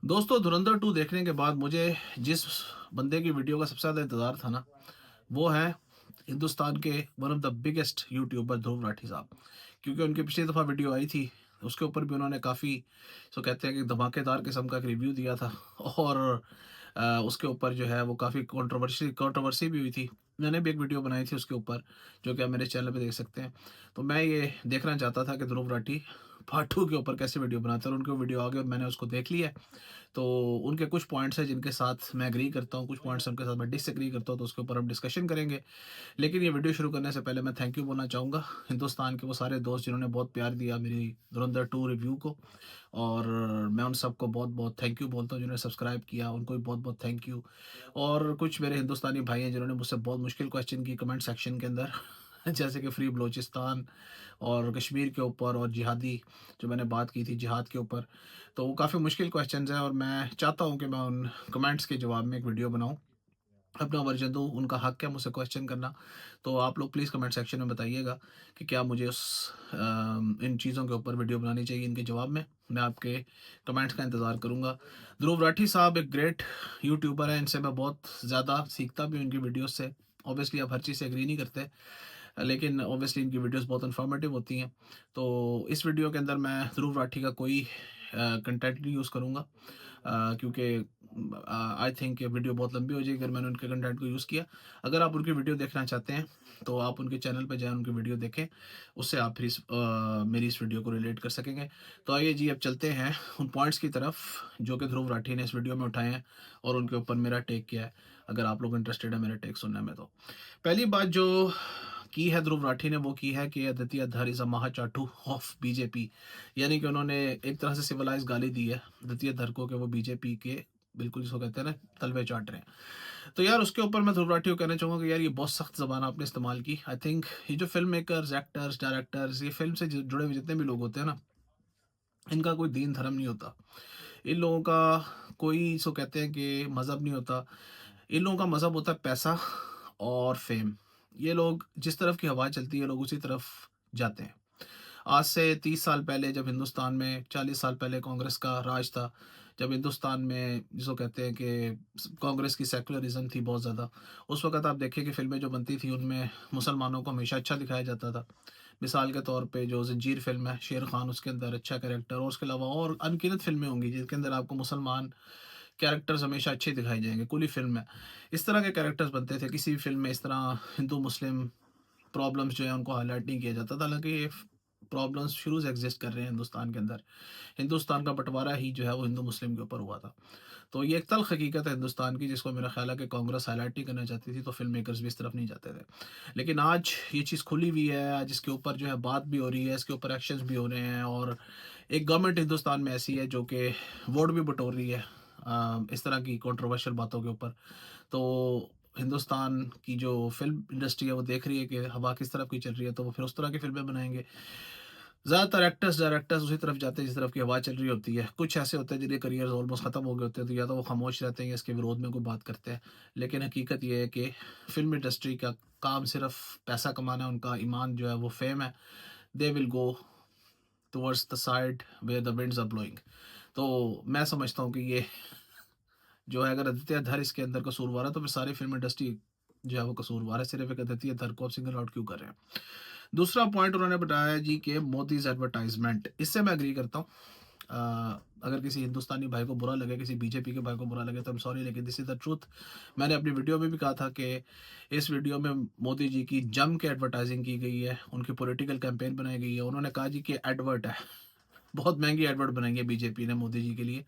दोस्तों, धुरंधर 2 देखने के बाद मुझे जिस बंदे की वीडियो का सबसे ज़्यादा इंतज़ार था ना, वो है हिंदुस्तान के one of the biggest YouTuber Dhruv Rathee साहब। क्योंकि उनकी पिछली दफ़ा वीडियो आई थी, उसके ऊपर भी उन्होंने काफ़ी सो कहते हैं कि धमाकेदार किस्म का एक रिव्यू दिया था और उसके ऊपर जो है वो काफ़ी कंट्रोवर्सी कंट्रोवर्सी भी हुई थी। मैंने भी एक वीडियो बनाई थी उसके ऊपर, जो कि आप मेरे चैनल पे देख सकते हैं। तो मैं ये देखना चाहता था कि ध्रुव राठी पार्ट 2 के ऊपर कैसे वीडियो बनाते हैं और उनकी वीडियो आ गई और मैंने उसको देख लिया है। तो उनके कुछ पॉइंट्स हैं जिनके साथ मैं एग्री करता हूँ, कुछ पॉइंट्स उनके साथ मैं डिसएग्री करता हूँ, तो उसके ऊपर हम डिस्कशन करेंगे। लेकिन ये वीडियो शुरू करने से पहले मैं थैंक यू बोलना चाहूँगा हिंदुस्तान के वो सारे दोस्त जिन्होंने बहुत प्यार दिया मेरी धुरंधर 2 रिव्यू को। और मैं उन सबको बहुत-बहुत थैंक यू बोलता हूँ जिन्होंने सब्सक्राइब किया, उनको भी बहुत-बहुत थैंक यू। और कुछ मेरे हिंदुस्तानी भाई हैं जिन्होंने मुझसे बहुत मुश्किल क्वेश्चन की कमेंट सेक्शन के अंदर जैसे कि फ्री बलूचिस्तान और कश्मीर के ऊपर और जिहादी जो मैंने बात की थी जिहाद के ऊपर। तो वो काफ़ी मुश्किल क्वेश्चंस हैं और मैं चाहता हूँ कि मैं उन कमेंट्स के जवाब में एक वीडियो बनाऊँ। अपना वर्जन दूँ, उनका हक है मुझसे क्वेश्चन करना। तो आप लोग प्लीज़ कमेंट सेक्शन में बताइएगा कि क्या मुझे इन चीज़ों के ऊपर वीडियो बनानी चाहिए इनके जवाब में। मैं आपके कमेंट्स का इंतज़ार करूँगा। ध्रुव राठी साहब एक ग्रेट यूट्यूबर हैं, इनसे मैं बहुत ज़्यादा सीखता भी हूँ इनकी वीडियोज़ से। ऑब्वियसली आप हर चीज़ से एग्री नहीं करते, लेकिन ऑब्वियसली इनकी वीडियोज़ बहुत इन्फॉर्मेटिव होती हैं। तो इस वीडियो के अंदर मैं ध्रुव राठी का कोई कंटेंट नहीं यूज़ करूँगा, क्योंकि आई थिंक ये वीडियो बहुत लंबी हो जाएगी अगर मैंने उनके कंटेंट को यूज़ किया। अगर आप उनकी वीडियो देखना चाहते हैं, तो आप उनके चैनल पे जाएँ, उनकी वीडियो देखें, उससे आप फिर मेरी इस वीडियो को रिलेट कर सकेंगे। तो आइए जी, अब चलते हैं उन पॉइंट्स की तरफ जो कि ध्रुव राठी ने इस वीडियो में उठाए हैं और उनके ऊपर मेरा टेक क्या है, अगर आप लोग इंटरेस्टेड है मेरे टेक सुनने में तो। पहली बात जो की है ध्रुव राठी ने, वो की है कि आदित्य धर इज़ अ महाचाटू ऑफ बीजेपी। यानी कि उन्होंने एक तरह से सिविलाइज़ गाली दी है आदित्य धर को कि वो बीजेपी के बिल्कुल जिसको कहते हैं ना तलवे चाट रहे हैं। तो यार उसके ऊपर मैं ध्रुव राठी को कहना चाहूँगा कि यार ये बहुत सख्त ज़बान आपने इस्तेमाल की। आई थिंक ये जो फ़िल्म मेकर्स, एक्टर्स, डायरेक्टर्स, ये फ़िल्म से ज जुड़े हुए जितने भी लोग होते हैं ना, इनका कोई दीन धर्म नहीं होता। इन लोगों का कोई सो कहते हैं कि मज़हब नहीं होता। इन लोगों का मज़हब होता है पैसा और फ़ेम। ये लोग जिस तरफ की हवा चलती है, लोग उसी तरफ जाते हैं। आज से 30 साल पहले जब हिंदुस्तान में 40 साल पहले कांग्रेस का राज था, जब हिंदुस्तान में जिसको कहते हैं कि कांग्रेस की सेक्युलरिज़्म थी बहुत ज़्यादा, उस वक़्त आप देखिए कि फ़िल्में जो बनती थी उनमें मुसलमानों को हमेशा अच्छा दिखाया जाता था। मिसाल के तौर पे जो ज़ंजीर फ़िल्म है, शेर खान उसके अंदर अच्छा कैरेक्टर और उसके अलावा और अनगिनत फ़िल्में होंगी जिनके अंदर आपको मुसलमान कैरेक्टर्स हमेशा अच्छे दिखाए जाएँगे, कुली फ़िल्म है। इस तरह के कैरेक्टर्स बनते थे, किसी भी फ़िल्म में इस तरह हिंदू-मुस्लिम प्रॉब्लम्स जो है उनको हाईलाइट नहीं किया जाता था, हालाँकि ये प्रॉब्लम्स शुरू से एग्ज़िस्ट कर रहे हैं हिंदुस्तान के अंदर। हिंदुस्तान का बँटवारा ही जो है वो हिंदू-मुस्लिम के ऊपर हुआ था। तो ये एक तल्ख़ हकीकत है हिंदुस्तान की जिसको मेरा ख़्याल है कि कांग्रेस हाईलाइट नहीं करना चाहती थी, तो फ़िल्म मेकर्स भी इस तरफ नहीं जाते थे। लेकिन आज ये चीज़ खुली हुई है, आज इसके ऊपर जो है बात भी हो रही है, इसके ऊपर एक्शंस भी हो रहे हैं और एक गवर्नमेंट हिंदुस्तान में ऐसी है जो कि वोट भी बटोर रही है इस तरह की कंट्रोवर्शियल बातों के ऊपर। तो हिंदुस्तान की जो फ़िल्म इंडस्ट्री है वो देख रही है कि हवा किस तरफ की चल रही है, तो वो फिर उस तरह की फ़िल्में बनाएँगे। ज़्यादातर एक्टर्स, डायरेक्टर्स उसी तरफ जाते हैं जिस तरफ की हवा चल रही होती है। कुछ ऐसे होते हैं जिनके करियर्स ऑलमोस्ट ख़त्म हो गए होते हैं, तो या तो वो खामोश रहते हैं या इसके विरोध में कोई बात करते हैं। लेकिन हकीकत ये है कि फ़िल्म इंडस्ट्री का काम सिर्फ़ पैसा कमाना है, उनका ईमान जो है वो फ़ेम है। They will go towards the side where the winds are blowing. तो मैं समझता हूँ कि ये जो है, अगर आदित्य धर इसके अंदर कसूरवार है, तो फिर सारी फ़िल्म इंडस्ट्री जो है वो कसूरवार है। सिर्फ़ एक आदित्य धर को आप सिंगल आउट क्यों कर रहे हैं? दूसरा पॉइंट उन्होंने बताया जी कि मोदीज़ एडवर्टाइज़मेंट, इससे मैं एग्री करता हूँ। अगर किसी हिंदुस्तानी भाई को बुरा लगे, किसी बीजेपी के भाई को बुरा लगे तो आई एम सॉरी, लेकिन दिस इज़ द ट्रुथ। मैंने अपनी वीडियो में भी कहा था कि इस वीडियो में मोदी जी की जम के एडवर्टाइज़िंग की गई है, उनकी पॉलिटिकल कैंपेन बनाई गई है। उन्होंने कहा जी कि एडवर्ट है। बहुत महँगी एडवर्ट बनाई है बीजेपी ने मोदी जी के लिए।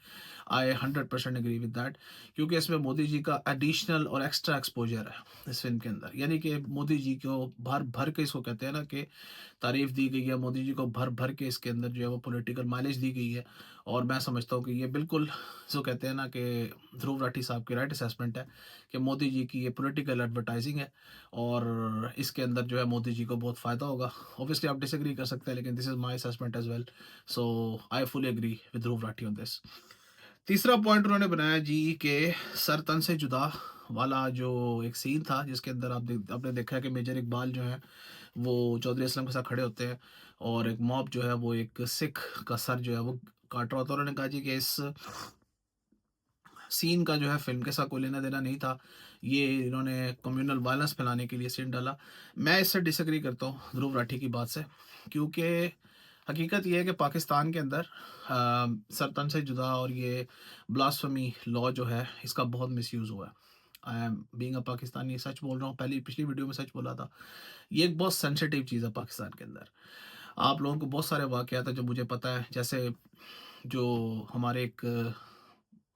आई 100% एग्री विद दैट, क्योंकि इसमें मोदी जी का एडिशनल और एक्स्ट्रा एक्सपोज़र है इस फ़िल्म के अंदर। यानी कि मोदी जी को भर-भर के इसको कहते हैं ना कि तारीफ़ दी गई है, मोदी जी को भर-भर के इसके अंदर जो है वो पॉलिटिकल माइलेज दी गई है। और मैं समझता हूँ कि ये बिल्कुल जिसको कहते हैं ना कि ध्रुव राठी साहब की राइट असेसमेंट है कि मोदी जी की ये पॉलिटिकल एडवर्टाइज़िंग है और इसके अंदर जो है मोदी जी को बहुत फ़ायदा होगा। ऑब्वियसली आप डिसएग्री कर सकते हैं, लेकिन this is my assessment as well. So I fully agree with Dhruv Rathee on this. तीसरा पॉइंट उन्होंने बनाया जी कि सर तन से जुदा वाला जो एक सीन था जिसके अंदर आपने देखा है कि मेजर इकबाल जो है वो चौधरी असलम के साथ खड़े होते हैं और एक मॉब जो है वो एक सिख का सर जो है वो काट रहा होता है। उन्होंने कहा जी कि इस सीन का जो है फ़िल्म के साथ कोई लेना-देना नहीं था। ये इन्होंने कम्युनल वायलेंस फैलाने के लिए सीन डाला। मैं इससे डिसएग्री करता हूँ ध्रुव राठी की बात से, क्योंकि हकीकत ये है कि पाकिस्तान के अंदर सरतन से जुदा और ये ब्लास्फेमी लॉ जो है, इसका बहुत मिसयूज़ हुआ है। I am being a Pakistani सच बोल रहा हूँ, पहली पिछली वीडियो में सच बोला था। ये एक बहुत सेंसिटिव चीज़ है पाकिस्तान के अंदर। आप लोगों को बहुत सारे वाक़यात हैं जो मुझे पता है, जैसे जो हमारे एक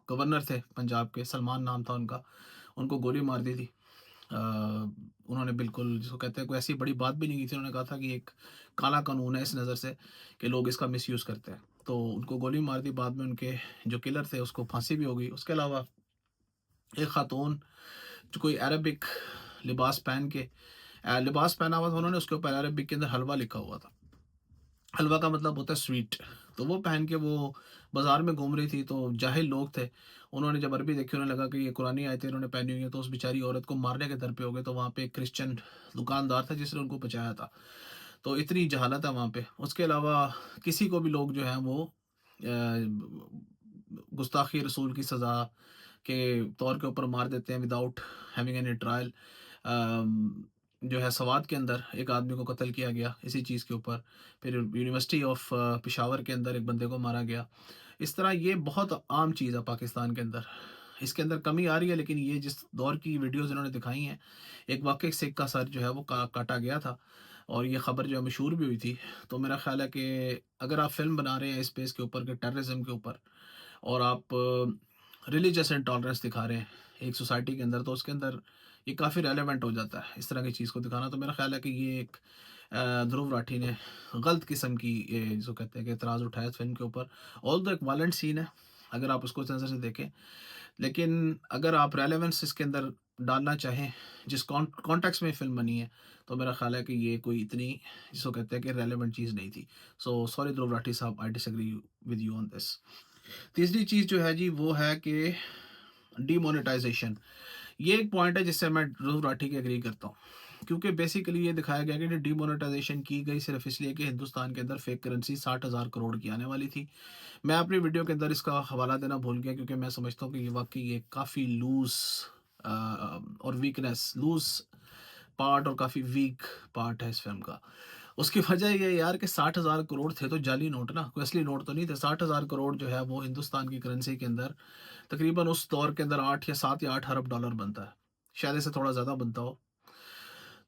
गवर्नर थे पंजाब के, सलमान नाम था उनका, उनको गोली मार दी थी। अ, उन्होंने बिल्कुल जिसको कहते हैं कोई ऐसी बड़ी बात भी नहीं की थी, उन्होंने कहा था कि एक काला कानून है इस नज़र से कि लोग इसका मिसयूज़ करते हैं। तो उनको गोली मार दी, बाद में उनके जो किलर थे उसको फांसी भी हो गई। उसके अलावा एक खातून जो कोई अरबिक लिबास पहन के लिबास पहना हुआ था उन्होंने, उसके ऊपर अरबिक के अंदर हलवा लिखा हुआ था। हलवा का मतलब होता है स्वीट। तो वो पहन के वो बाज़ार में घूम रही थी, तो जाहिल लोग थे। उन्होंने जब अरबी देखी, उन्हें लगा कि ये कुरानी आयतें इन्होंने पहनी हुई हैं, तो उस बेचारी औरत को मारने के दर पे हो गए। तो वहाँ पे एक क्रिश्चियन दुकानदार था जिसने उनको बचाया था। तो इतनी जहालत है वहाँ पे। उसके अलावा किसी को भी लोग जो हैं वो गुस्ताखी रसूल की सज़ा के तौर के ऊपर मार देते हैं विदाउट हैविंग एनी ट्रायल। जो है सवात के अंदर एक आदमी को कत्ल किया गया इसी चीज़ के ऊपर। फिर यूनिवर्सिटी ऑफ पेशावर के अंदर एक बंदे को मारा गया। इस तरह ये बहुत आम चीज़ है पाकिस्तान के अंदर। इसके अंदर कमी आ रही है, लेकिन ये जिस दौर की वीडियोज़ इन्होंने दिखाई हैं, एक वाक़ई सिख का सर जो है वो काटा गया था और ये ख़बर जो है मशहूर भी हुई थी। तो मेरा ख़्याल है कि अगर आप फ़िल्म बना रहे हैं इस बेस के ऊपर कि टेररिज़्म के ऊपर, और आप रिलीजियस इंटॉलरेंस दिखा रहे हैं एक सोसाइटी के अंदर, तो उसके अंदर ये काफ़ी रेलेवेंट हो जाता है इस तरह की चीज़ को दिखाना। तो मेरा ख़्याल है कि ये एक ध्रुव राठी ने गलत किस्म की ये जिसको कहते हैं कि एतराज़ उठाया इस फ़िल्म के ऊपर। ऑल्दो एक वायलेंट सीन है, अगर आप उसको इस नज़र से देखें, लेकिन अगर आप रेलेवेंस इसके अंदर डालना चाहें, जिस कॉन्टेक्स्ट में फ़िल्म बनी है, तो मेरा ख़्याल है कि ये कोई इतनी जिसको कहते हैं कि रेलेवेंट चीज़ नहीं थी। सो सॉरी ध्रुव राठी साहब, I disagree with you on this. तीसरी चीज़ जो है जी वो है कि डीमोनेटाइज़ेशन। ये एक पॉइंट है जिससे मैं ध्रुव राठी की एग्री करता हूँ। क्योंकि बेसिकली ये दिखाया गया कि डीमोनेटाइजेशन की गई सिर्फ इसलिए कि हिंदुस्तान के अंदर फेक करेंसी 60,000 करोड़ की आने वाली थी। मैं अपनी वीडियो के अंदर इसका हवाला देना भूल गया, क्योंकि मैं समझता हूँ कि ये वाकई ये काफ़ी लूज और वीकनेस लूज पार्ट और काफ़ी वीक पार्ट है इस फिल्म का। उसकी वजह ये है यार कि 60,000 करोड़ थे तो जाली नोट ना, कोई असली नोट तो नहीं थे। 60,000 करोड़ जो है वो हिंदुस्तान की करेंसी के अंदर तकरीबन उस दौर के अंदर 8 या 7 या 8 अरब डॉलर बनता है। शायद इससे थोड़ा ज़्यादा बनता हो।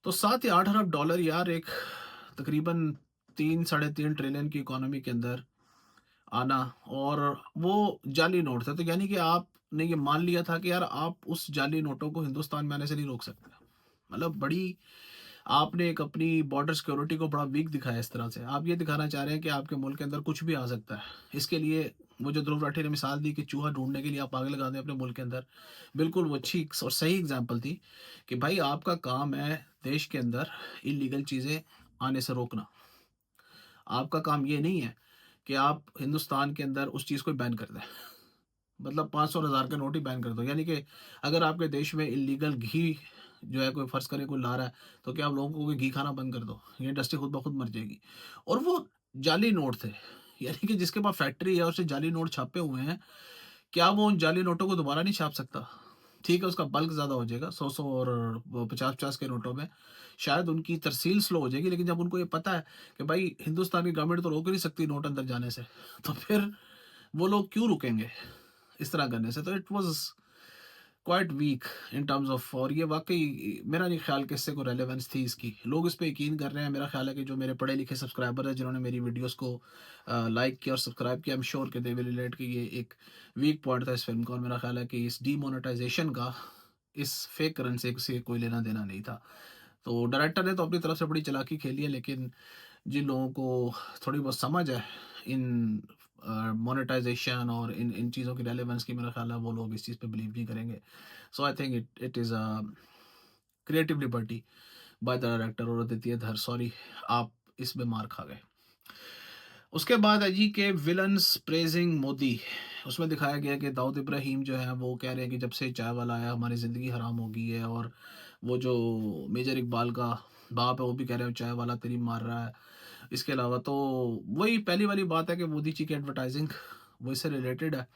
तो 7 या 8 अरब डॉलर यार एक तकरीबन 3 साढ़े 3 ट्रिलियन की इकोनॉमी के अंदर आना, और वो जाली नोट थे। तो यानी कि आपने ये मान लिया था कि यार आप उस जाली नोटों को हिंदुस्तान में आने से नहीं रोक सकते। मतलब बड़ी आपने एक अपनी बॉर्डर सिक्योरिटी को बड़ा वीक दिखाया इस तरह से। आप ये दिखाना चाह रहे हैं कि आपके मुल्क के अंदर कुछ भी आ सकता है। इसके लिए वो जो ध्रुव राठी ने मिसाल दी कि चूहा ढूँढने के लिए आप आग लगा दें अपने मुल्क के अंदर, बिल्कुल वो अच्छी और सही एग्ज़ाम्पल थी कि भाई आपका काम है देश के अंदर इल्लीगल चीज़ें आने से रोकना। आपका काम ये नहीं है कि आप हिंदुस्तान के अंदर उस चीज़ को बैन कर दें। मतलब 500 और 1000 के नोट ही बैन कर दो। यानी कि अगर आपके देश में इल्लीगल घी जो है कोई फ़र्ज़ करें कोई ला रहा है, तो क्या आप लोगों को घी खाना बंद कर दो? ये इंडस्ट्री खुद ब खुद मर जाएगी। और वो जाली नोट थे। यानी कि जिसके पास फैक्ट्री है, उसने जाली नोट छापे हुए हैं, क्या वो उन जाली नोटों को दोबारा नहीं छाप सकता? ठीक है, उसका बल्क ज़्यादा हो जाएगा 100-100 और वो 50-50 के नोटों में। शायद उनकी तरसील स्लो हो जाएगी, लेकिन जब उनको ये पता है कि भाई हिंदुस्तान की गवर्नमेंट तो रोक ही नहीं सकती नोट अंदर जाने से, तो फिर वो लोग क्यों रुकेंगे इस तरह करने से? तो it was quite weak in terms of, और ये वाक़ई मेरा नहीं ख़्याल कि इससे कोई रेलेवेंस थी इसकी। लोग इस पे यकीन कर रहे हैं। मेरा ख़्याल है कि जो मेरे पढ़े-लिखे सब्सक्राइबर हैं, जिन्होंने मेरी वीडियोज़ को लाइक किया और सब्सक्राइब किया, आई एम श्योर कि दे विल रिलेट कि ये एक वीक पॉइंट था इस फ़िल्म का, और मेरा ख़्याल है कि इस डीमोनेटाइज़ेशन का इस फेक करेंसी से कोई लेना-देना नहीं था। तो डायरेक्टर ने तो अपनी तरफ से बड़ी चालाकी खेली है, लेकिन जिन लोगों को थोड़ी बहुत समझ है इन मोनेटाइजेशन और इन इन चीज़ों की रेलेवेंस की, मेरा ख्याल है वो लोग इस चीज़ पे बिलीव नहीं करेंगे। So I think it it is a creative liberty by the director और आदित्य धर। सॉरी, आप इसमें मार खा गए। उसके बाद है जी के विलन्स प्रेजिंग मोदी। उसमें दिखाया गया कि दाऊद इब्राहिम जो है वो कह रहे हैं कि जब से चाय वाला आया हमारी ज़िंदगी हराम हो गई है, और वो जो मेजर इकबाल का बाप है वो भी कह रहे हैं चाय वाला तेरी मार रहा है। इसके अलावा तो वही पहली वाली बात है कि मोदी जी की एडवर्टाइजिंग वो इससे रिलेटेड है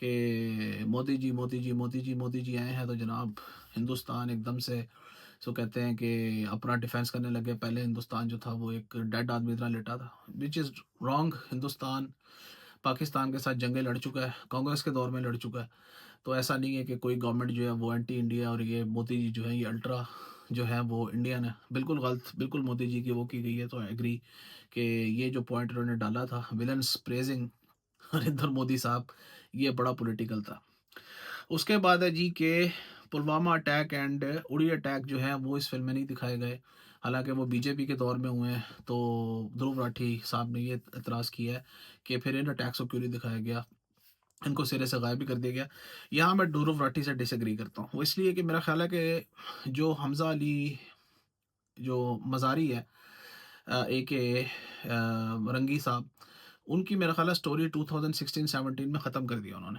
कि मोदी जी, मोदी जी, मोदी जी, मोदी जी आए हैं तो जनाब हिंदुस्तान एकदम से सो कहते हैं कि अपना डिफेंस करने लगे। पहले हिंदुस्तान जो था वो एक डेड आदमी की तरह लेटा था, which is wrong. Hindustan Pakistan के साथ जंगें लड़ चुका है, कांग्रेस के दौर में लड़ चुका है। तो ऐसा नहीं है कि कोई गवर्नमेंट जो है वो एंटी इंडिया और ये मोदी जी जो है ये अल्ट्रा जो है वो इंडियन है। बिल्कुल गलत, बिल्कुल मोदी जी की वो की गई है। तो एग्री कि ये जो पॉइंट उन्होंने डाला था, विलन्स प्रेजिंग नरेंद्र मोदी साहब, ये बड़ा पॉलिटिकल था। उसके बाद है जी कि पुलवामा अटैक एंड उड़ी अटैक जो है वो इस फिल्म में नहीं दिखाए गए। हालांकि वो बीजेपी के दौर में हुए हैं, तो ध्रुव राठी साहब ने ये एतराज़ किया है कि फिर इन अटैक्स को क्यों नहीं दिखाया गया, इनको सिरे से गायब भी कर दिया गया। यहाँ मैं ध्रुव राठी से डिसएग्री करता हूँ। वो इसलिए कि मेरा ख्याल है कि जो हमजा अली जो मज़ारी है, ए.के. रंगी साहब, उनकी मेरा ख्याल है स्टोरी 2016-17 में ख़त्म कर दिया उन्होंने।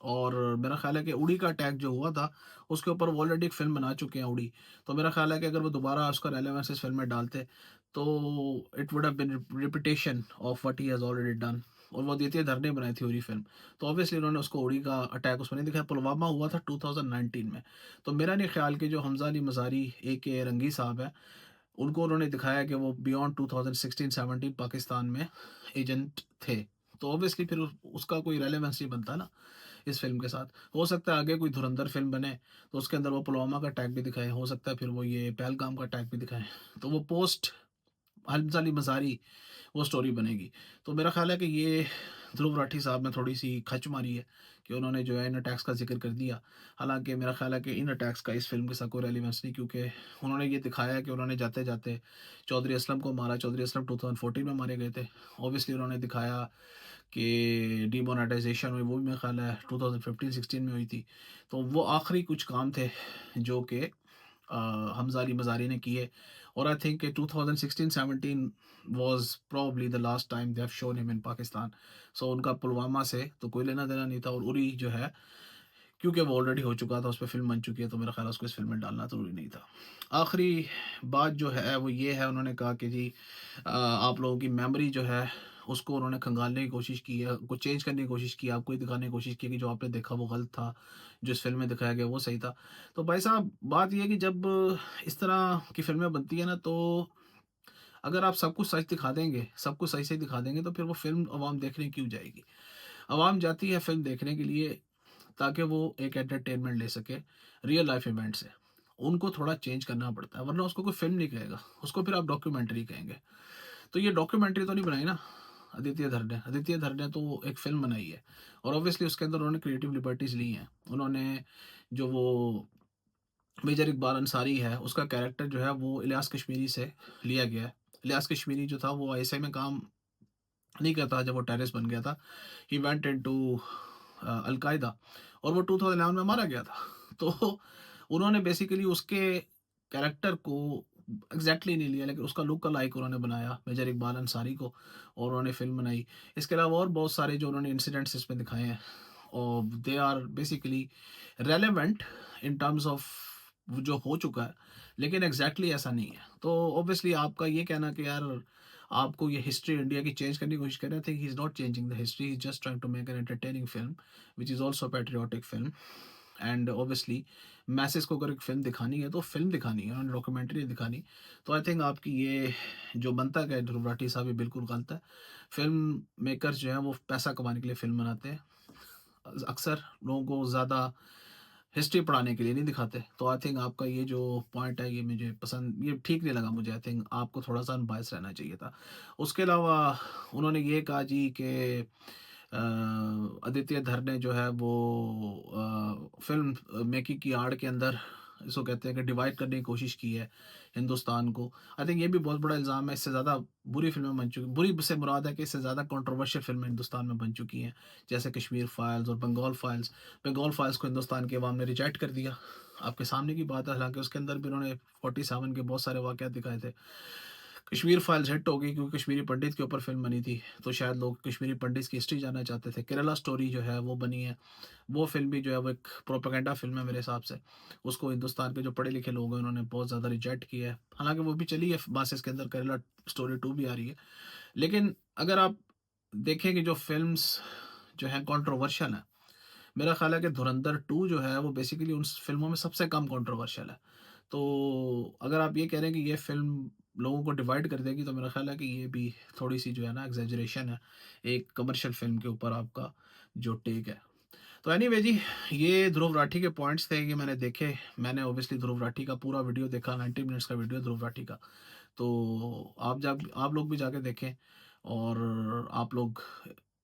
और मेरा ख़्याल है कि उड़ी का अटैक जो हुआ था, उसके ऊपर वो ऑलरेडी एक फ़िल्म बना चुके हैं उड़ी। तो मेरा ख़्याल है कि अगर वो दोबारा उसका रेलेवेंस इस फ़िल्म में डालते, तो it would have been repetition of what he has already done. और वो द्वितीय धरने बनाई थी उड़ी फ़िल्म। तो ऑब्वियसली उन्होंने उसको उड़ी का अटैक उसमें नहीं दिखाया। पुलवामा हुआ था 2019 में। तो मेरा नहीं ख़्याल कि जो हमज़ा अली मज़ारी ए.के. रंगी साहब हैं, उनको उन्होंने दिखाया कि वो बियॉन्ड 2016-17 पाकिस्तान में एजेंट थे। तो ऑब्वियसली फिर उसका कोई रेलेवेंस नहीं बनता ना इस फ़िल्म के साथ। हो सकता है आगे कोई धुरंधर फ़िल्म बने, तो उसके अंदर वो पुलवामा का अटैक भी दिखाएँ, हो सकता है फिर वो ये पहलगाम का अटैक भी दिखाएँ। तो वो पोस्ट हमज़ा अली मज़ारी वो स्टोरी बनेगी। तो मेरा ख़्याल है कि ये ध्रुव राठी साहब ने थोड़ी-सी खच मारी है कि उन्होंने जो है इन अटैक्स का ज़िक्र कर दिया। हालाँकि मेरा ख़्याल है कि इन अटैक्स का इस फ़िल्म के साथ कोई रेलेवेंस नहीं, क्योंकि उन्होंने ये दिखाया है कि उन्होंने जाते-जाते चौधरी असलम को मारा। चौधरी असलम 2014 में मारे गए थे। ऑब्वियसली उन्होंने दिखाया कि डिमोनेटाइज़ेशन हुई, वो भी मेरा ख़्याल है 2015-16 में हुई थी। तो वो आखिरी कुछ काम थे जो कि हमज़ा अली मज़ारी ने किए। और I think 2016-17 was probably the last time they have shown him in Pakistan. सो उनका पुलवामा से तो कोई लेना-देना नहीं था। और उरी जो है, क्योंकि वो ऑलरेडी हो चुका था, उस पे फ़िल्म बन चुकी है, तो मेरा ख़्याल है उसको इस फ़िल्म में डालना ज़रूरी नहीं था। आखिरी बात जो है वो ये है, उन्होंने कहा कि जी आप लोगों की मेमोरी जो है उसको उन्होंने खंगालने की कोशिश की है, को चेंज करने की कोशिश की है, आपको ये दिखाने की कोशिश की है कि जो आपने देखा वो गलत था, जो इस फ़िल्म में दिखाया गया वो सही था। तो भाई साहब, बात ये है कि जब इस तरह की फ़िल्में बनती है ना, तो अगर आप सब कुछ सच दिखा देंगे, सब कुछ सही-सही दिखा देंगे, तो फिर वो फ़िल्म अवाम देखने क्यों जाएगी? अवाम जाती है फ़िल्म देखने के लिए ताकि वो एक एंटरटेनमेंट ले सके रियल लाइफ इवेंट से। उनको थोड़ा चेंज करना पड़ता है, वरना उसको कोई फ़िल्म नहीं कहेगा, उसको फिर आप डॉक्यूमेंट्री कहेंगे। तो ये डॉक्यूमेंट्री तो नहीं बनाई ना आदित्य धर ने। आदित्य धर ने तो एक फ़िल्म बनाई है, और ऑब्वियसली उसके अंदर उन्होंने क्रिएटिव लिबर्टीज़ ली हैं। उन्होंने जो वो मेजर इकबाल अंसारी है, उसका कैरेक्टर जो है वो इलियास कश्मीरी से लिया गया है। इलियास कश्मीरी जो था वो आईएसआई में काम नहीं करता जब वो टेररिस्ट बन गया था। ही वेंट इनटू अल-कायदा, और वो 2011 में मारा गया था। तो उन्होंने बेसिकली उसके कैरेक्टर को एग्ज़ैक्टली नहीं लिया, लेकिन उसका लुक अलाइक उन्होंने बनाया मेजर इकबाल अंसारी को, और उन्होंने फ़िल्म बनाई। इसके अलावा और बहुत सारे जो उन्होंने इंसिडेंट्स इसमें दिखाए हैं, और they are basically relevant in terms of जो हो चुका है, लेकिन एग्ज़ैक्टली ऐसा नहीं है। तो ऑब्वियसली आपका ये कहना कि यार आपको ये हिस्ट्री इंडिया की चेंज करने की कोशिश कर रहे हैं, I think he is not changing the history, he is just trying to make an entertaining film which is also patriotic film. And obviously message को अगर एक फ़िल्म दिखानी है तो फ़िल्म दिखानी है, उन्होंने डॉक्यूमेंट्री नहीं दिखानी। तो आई थिंक आपकी ये जो बनता है ध्रुव राठी साहब, ये बिल्कुल गलत है। फ़िल्म मेकर्स जो हैं वो पैसा कमाने के लिए फ़िल्म बनाते हैं। अक्सर लोगों को ज़्यादा हिस्ट्री पढ़ाने के लिए नहीं दिखाते। तो आई थिंक आपका ये जो पॉइंट है ये मुझे पसंद, ये ठीक नहीं लगा मुझे। आई थिंक आपको थोड़ा-सा अनबायस्ड रहना चाहिए था। उसके अलावा उन्होंने ये कहा जी कि आदित्य धर ने जो है वो फ़िल्म मेकिंग की आड़ के अंदर इसको कहते हैं कि डिवाइड करने की कोशिश की है हिंदुस्तान को। आई थिंक ये भी बहुत बड़ा इल्ज़ाम है। इससे ज़्यादा बुरी फ़िल्में बन चुकी, बुरी से मुराद है कि इससे ज़्यादा कंट्रोवर्शियल फ़िल्में हिंदुस्तान में बन चुकी हैं, जैसे कश्मीर फाइल्स और बंगाल फाइल्स। बंगाल फाइल्स को हिंदुस्तान की अवाम ने रिजेक्ट कर दिया। आपके सामने की बात है, हालाँकि उसके अंदर भी उन्होंने 47 के बहुत सारे वाक़यात दिखाए थे। कश्मीर फाइल्स हिट हो गई क्योंकि कश्मीरी पंडित के ऊपर फ़िल्म बनी थी, तो शायद लोग कश्मीरी पंडित की हिस्ट्री जानना चाहते थे। केरला स्टोरी जो है वो बनी है, वो फ़िल्म भी जो है वो एक प्रोपेगेंडा फ़िल्म है मेरे हिसाब से। उसको हिंदुस्तान के जो पढ़े-लिखे लोग हैं उन्होंने बहुत ज़्यादा रिजेक्ट किया है। हालाँकि वो भी चली है मासेस के अंदर, केरला स्टोरी 2 भी आ रही है। लेकिन अगर आप देखें कि जो फ़िल्म्स जो हैं कंट्रोवर्शियल हैं। मेरा ख़्याल है कि धुरंधर 2 जो है वो बेसिकली उन फ़िल्मों में सबसे कम कंट्रोवर्शियल है। तो अगर आप ये कह रहे हैं कि ये फ़िल्म लोगों को डिवाइड कर देगी, तो मेरा ख़्याल है कि ये भी थोड़ी-सी जो है ना एक्ज़ैजरेशन है, एक कमर्शियल फ़िल्म के ऊपर आपका जो टेक है। तो एनीवे जी, ये ध्रुव राठी के पॉइंट्स थे, ये मैंने देखे। मैंने ऑब्वियसली ध्रुव राठी का पूरा वीडियो देखा, 90 मिनट्स का वीडियो ध्रुव राठी का। तो आप लोग भी जाके देखें, और आप लोग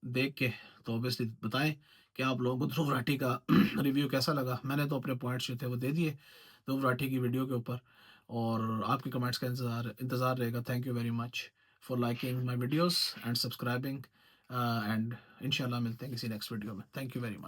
देख के तो ऑब्वियसली बताएँ कि आप लोगों को ध्रुव राठी का रिव्यू कैसा लगा। मैंने तो अपने पॉइंट्स जो थे वो दे दिए ध्रुव राठी की वीडियो के ऊपर, और आपके कमेंट्स का इंतज़ार रहेगा। Thank you very much for liking my videos and subscribing, and इंशाल्लाह मिलते हैं किसी नेक्स्ट वीडियो में। Thank you very much.